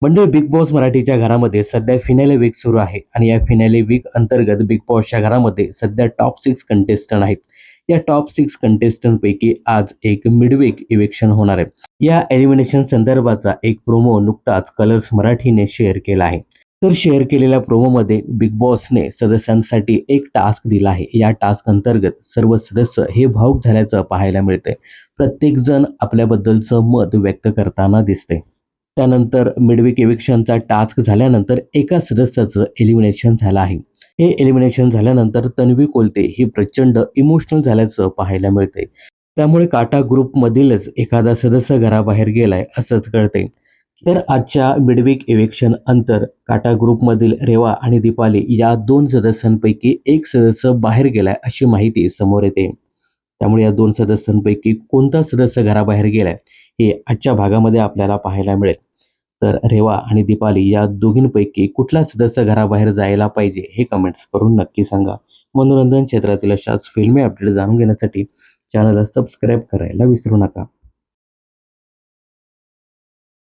म्हणजे big boss मराठीच्या घरामध्ये सध्या फिनाले वीक सुरू आहे आणि या फिनाले वीक अंतर्गत बिग बॉसच्या घरामध्ये सध्या टॉप 6 कंटेस्टंट आहेत. या टॉप 6 कंटेस्टंट पैकी आज एक मिडवीक इव्हिक्शन होणार आहे. या एलिमिनेशन संदर्भाचा एक प्रोमो नुकताच कलर्स मराठीने शेअर केला आहे. तर शेअर केलेल्या प्रोमोमध्ये बिग बॉसने सदस्यांसाठी एक टास्क दिला आहे. या टास्क अंतर्गत सर्व सदस्य हे भावुक झाल्याचं पाहायला मिळतंय. प्रत्येक जण आपल्याबद्दलचं मत व्यक्त करताना दिसते. त्यानंतर मिडवीक इव्हिक्शनचा टास्क झाल्यानंतर एका सदस्याचं एलिमिनेशन झालं आहे. हे एलिमिनेशन झाल्यानंतर तन्वी कोलते ही प्रचंड इमोशनल झाल्याचं पाहायला मिळतंय. त्यामुळे काटा ग्रुपमधीलच एखादा सदस्य घराबाहेर गेलाय असंच कळतंय. तर आजच्या मिडवीक इव्हिक्शन अंतर काटा ग्रुपमधील रेवा आणि दीपाली या 2 सदस्यांपैकी एक सदस्य बाहेर गेलाय अशी माहिती समोर येते. त्यामुळे या 2 सदस्यांपैकी कोणता सदस्य घराबाहेर गेलाय हे आजच्या भागामध्ये आपल्याला पाहायला मिळेल. तर रेवा आणि दीपाली या दोघींपैकी कुठला सदस्य घराबाहेर जायला पाहिजे हे कमेंट्स करून नक्की सांगा. मनोरंजन क्षेत्रातील अशाच फिल्मी अपडेट जाणून घेण्यासाठी चॅनलला सबस्क्राईब करायला विसरू नका.